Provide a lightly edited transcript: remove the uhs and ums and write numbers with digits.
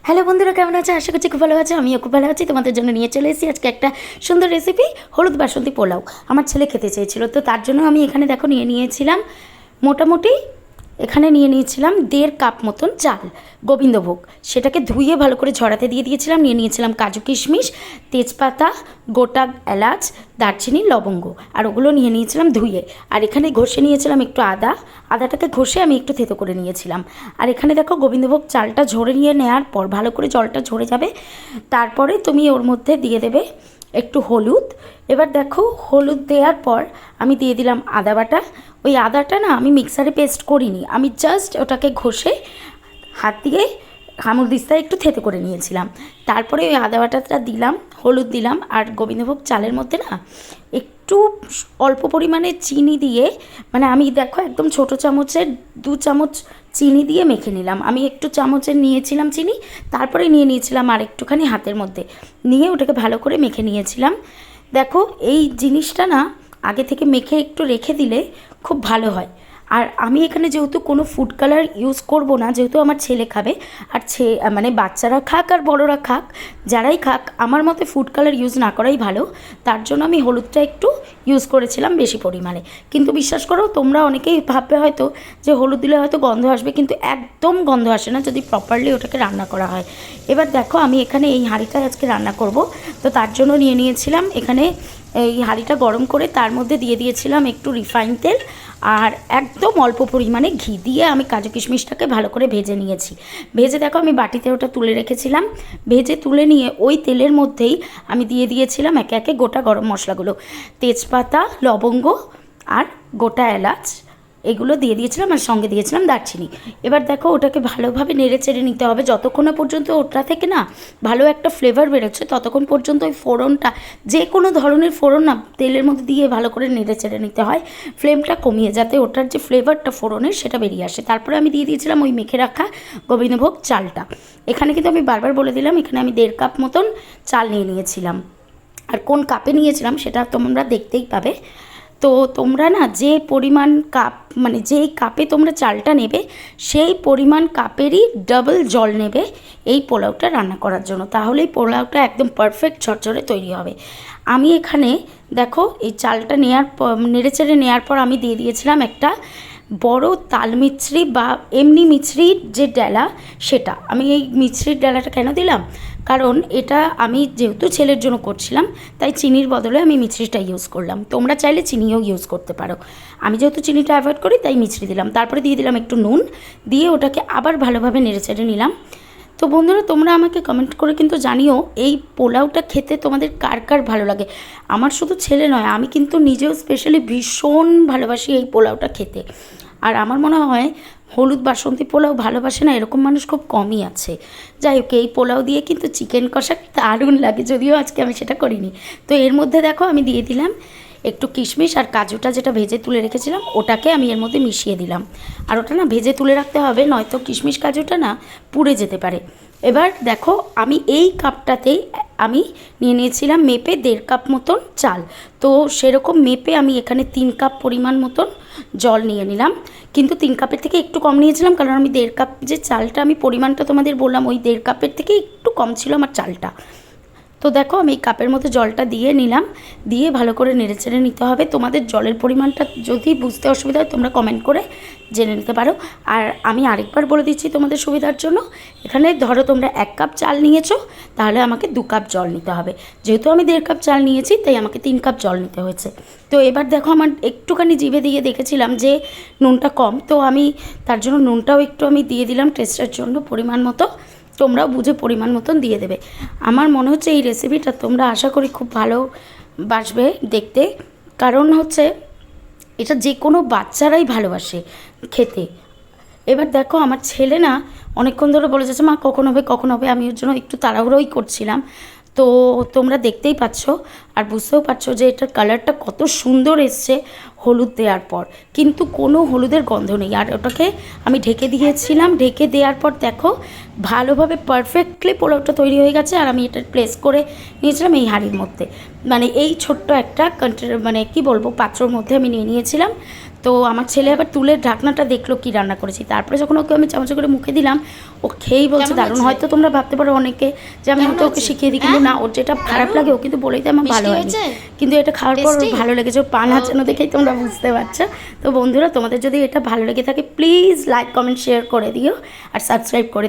Hello বন্ধুরা, কেমন আছে? আশা করছি খুব ভালো আছে। আমিও খুব ভালো আছি। তোমাদের জন্য নিয়ে চলে এসেছি আজকে একটা সুন্দর রেসিপি, হলুদ বাসন্তী পোলাও। আমার ছেলে খেতে চেয়েছিল, তো তার জন্য আমি এখানে দেখো নিয়ে নিয়েছিলাম মোটামুটি, এখানে নিয়ে নিয়েছিলাম 1.5 কাপ মতন চাল, গোবিন্দভোগ। সেটাকে ধুয়ে ভালো করে ঝরাতে দিয়ে দিয়েছিলাম। নিয়ে নিয়েছিলাম কাজু কিশমিশ, তেজপাতা, গোটা এলাচ, দারচিনি, লবঙ্গ, আর ওগুলো নিয়ে নিয়েছিলাম ধুয়ে। আর এখানে ঘষে নিয়েছিলাম একটু আদাটাকে ঘষে আমি একটু থেতো করে নিয়েছিলাম। আর এখানে দেখো গোবিন্দভোগ চালটা ঝরে নিয়ে নেওয়ার পর ভালো করে জলটা ঝরে যাবে, তারপরে তুমি ওর মধ্যে দিয়ে দেবে একটু হলুদ। এবার দেখো হলুদ দেওয়ার পর আমি দিয়ে দিলাম আদা বাটা। ওই আদাটা না আমি মিক্সারে পেস্ট করিনি, আমি জাস্ট ওটাকে ঘষে হাত দিয়ে হামুদিস্তায় একটু থেতো করে নিয়েছিলাম। তারপরে ওই আদা বাটাটা দিলাম, হলুদ দিলাম, আর গোবিন্দভোগ চালের মধ্যে না একটু অল্প পরিমাণে চিনি দিয়ে, মানে আমি দেখো একদম ছোটো চামচের 2 চামচ চিনি দিয়ে মেখে নিলাম। আমি একটু চামচের নিয়েছিলাম চিনি, তারপরে নিয়ে নিয়েছিলাম আর একটুখানি হাতের মধ্যে নিয়ে ওটাকে ভালো করে মেখে নিয়েছিলাম। দেখো এই জিনিসটা না আগে থেকে মেখে একটু রেখে দিলে খুব ভালো হয়। আর আমি এখানে যেহেতু কোনো ফুড কালার ইউজ করব না, যেহেতু আমার ছেলে খাবে, আর মানে বাচ্চারা খাক আর বড়রা খাক, যারাই খাক, আমার মতে ফুড কালার ইউজ না করাই ভালো। তার জন্য আমি হলুদটা একটু ইউজ করেছিলাম বেশি পরিমাণে। কিন্তু বিশ্বাস করো, তোমরা অনেকেই ভাববে হয়তো যে হলুদ দিলে হয়তো গন্ধ আসবে, কিন্তু একদম গন্ধ আসে না যদি প্রপারলি ওটাকে রান্না করা হয়। এবার দেখো আমি এখানে এই হাঁড়িটায় আজকে রান্না করব, তো তার জন্য নিয়ে নিয়েছিলাম এখানে এই হাঁড়িটা গরম করে তার মধ্যে দিয়ে দিয়েছিলাম একটু রিফাইন তেল আর একদম অল্প পরিমাণে ঘি দিয়ে আমি কাজু কিশমিশটাকে ভালো করে ভেজে নিয়েছি। ভেজে দেখো আমি বাটিতে ওটা তুলে রেখেছিলাম। ভেজে তুলে নিয়ে ওই তেলের মধ্যেই আমি দিয়ে দিয়েছিলাম একে একে গোটা গরম মশলাগুলো, তেজপাতা, লবঙ্গ আর গোটা এলাচ, এগুলো দিয়ে দিয়েছিলাম, আর সঙ্গে দিয়েছিলাম দারচিনি। এবার দেখো ওটাকে ভালোভাবে নেড়ে চেড়ে নিতে হবে যতক্ষণ না পর্যন্ত ওটা থেকে না ভালো একটা ফ্লেভার বেরোচ্ছে, ততক্ষণ পর্যন্ত ওই ফোড়নটা, যে কোনো ধরনের ফোড়ন না তেলের মধ্যে দিয়ে ভালো করে নেড়ে চেড়ে নিতে হয়, ফ্লেমটা কমিয়ে, যাতে ওটার যে ফ্লেভারটা ফোড়নের সেটা বেরিয়ে আসে। তারপরে আমি দিয়ে দিয়েছিলাম ওই মেখে রাখা গোবিন্দভোগ চালটা। এখানে কিন্তু আমি বারবার বলে দিলাম, এখানে আমি 1.5 কাপ মতন চাল নিয়ে নিয়েছিলাম, আর কোন কাপে নিয়েছিলাম সেটা তোমরা দেখতেই পাবে। তো তোমরা না যে পরিমাণ কাপ, মানে যেই কাপে তোমরা চালটা নেবে সেই পরিমাণ কাপেরই ডাবল জল নেবে এই পোলাওটা রান্না করার জন্য, তাহলেই পোলাওটা একদম পারফেক্ট ঝরঝরে তৈরি হবে। আমি এখানে দেখো এই চালটা নেড়েচেড়ে নেওয়ার পর আমি দিয়ে দিয়েছিলাম একটা বড় তাল মিছরি বা এমনি মিছরির যে ডালা, সেটা। আমি এই মিছরির ডালাটা কেন দিলাম, কারণ এটা আমি যেহেতু ছেলের জন্য করছিলাম, তাই চিনির বদলে আমি মিছরিটা ইউজ করলাম। তোমরা চাইলে চিনিও ইউজ করতে পারো। আমি যেহেতু চিনিটা অ্যাভয়েড করি তাই মিছরি দিলাম। তারপরে দিয়ে দিলাম একটু নুন, দিয়ে ওটাকে আবার ভালোভাবে নেড়েচেড়ে নিলাম। তো বন্ধুরা, তোমরা আমাকে কমেন্ট করে কিন্তু জানিও এই পোলাওটা খেতে তোমাদের কার কার ভালো লাগে। আমার শুধু ছেলে নয়, আমি কিন্তু নিজেও স্পেশালি ভীষণ ভালোবাসি এই পোলাওটা খেতে। আর আমার মনে হয় হলুদ বাসন্তী পোলাও ভালোবাসে না এরকম মানুষ খুব কমই আছে। যাই হোক, এই পোলাও দিয়ে কিন্তু চিকেন কষা দারুণ লাগে, যদিও আজকে আমি সেটা করিনি। তো এর মধ্যে দেখো আমি দিয়ে দিলাম একটু কিশমিশ আর কাজুটা, যেটা ভেজে তুলে রেখেছিলাম ওটাকে আমি এর মধ্যে মিশিয়ে দিলাম। আর ওটা না ভেজে তুলে রাখতে হবে, নয়তো কিশমিশ কাজুটা না পুড়ে যেতে পারে। এবার দেখো আমি এই কাপটাতেই আমি নিয়ে নিয়েছিলাম মেপে 1.5 কাপ মতন চাল। তো সেরকম মেপে আমি এখানে 3 কাপ পরিমাণ মতন জল নিয়ে নিলাম, কিন্তু 3 কাপের থেকে একটু কম নিয়েছিলাম, কারণ আমি 1.5 কাপ যে চালটা আমি পরিমাণটা তোমাদের বললাম, ওই 1.5 কাপের থেকে একটু কম ছিল আমার চালটা। তো দেখো আমি এই কাপের মধ্যে জলটা দিয়ে নিলাম, দিয়ে ভালো করে নেড়েচেড়ে নিতে হবে। তোমাদের জলের পরিমাণটা যদি বুঝতে অসুবিধা হয় তোমরা কমেন্ট করে জেনে নিতে পারো। আর আমি আরেকবার বলে দিচ্ছি তোমাদের সুবিধার জন্য, এখানে ধরো তোমরা 1 কাপ চাল নিয়েছো, তাহলে আমাকে 2 কাপ জল নিতে হবে। যেহেতু আমি 1.5 কাপ চাল নিয়েছি তাই আমাকে 3 কাপ জল নিতে হয়েছে। তো এবার দেখো আমার একটুখানি জিভে দিয়ে দেখেছিলাম যে নুনটা কম, তো আমি তার জন্য নুনটাও একটু আমি দিয়ে দিলাম টেস্টের জন্য পরিমাণ মতো। তোমরাও বুঝে পরিমাণ মতন দিয়ে দেবে। আমার মনে হচ্ছে এই রেসিপিটা তোমরা আশা করি খুব ভালোবাসবে দেখতে, কারণ হচ্ছে এটা যে কোনো বাচ্চারাই ভালোবাসে খেতে। এবার দেখো আমার ছেলে না অনেকক্ষণ ধরে বলে যাচ্ছে, মা কখন হবে কখন হবে। আমি ওর জন্য একটু তাড়াহুড়োই করছিলাম। তো তোমরা দেখতেই পাচ্ছ আর বুঝতেও পারছো যে এটার কালারটা কত সুন্দর এসছে হলুদ দেওয়ার পর, কিন্তু কোনো হলুদের গন্ধ নেই। আর ওটাকে আমি ঢেকে দিয়েছিলাম, ঢেকে দেওয়ার পর দেখো ভালোভাবে পারফেক্টলি পোলাওটা তৈরি হয়ে গেছে। আর আমি এটা প্লেস করে নিয়েছিলাম এই হাঁড়ির মধ্যে, মানে এই ছোট্ট একটা মানে কি বলবো পাত্রর মধ্যে আমি নিয়ে নিয়েছিলাম। তো আমার ছেলে আবার তুলে ঢাকনাটা দেখলো কি রান্না করেছি, তারপরে যখন ওকে আমি চামচে করে মুখে দিলাম, ও খেয়েই বলছে দারুণ। হয়তো তোমরা ভাবতে পারো অনেকে যে আমি হয়তো ওকে শিখিয়ে দিই, কিন্তু না, ওর যেটা খারাপ লাগে ও কিন্তু বলেই দেয় আমার ভালো হয়নি, কিন্তু এটা খাওয়ার পর ওর ভালো লেগেছে, ও পান হাঁচানো দেখেই তোমরা বুঝতে পারছো। তো বন্ধুরা, তোমাদের যদি এটা ভালো লেগে থাকে প্লিজ লাইক কমেন্ট শেয়ার করে দিও আর সাবস্ক্রাইব করে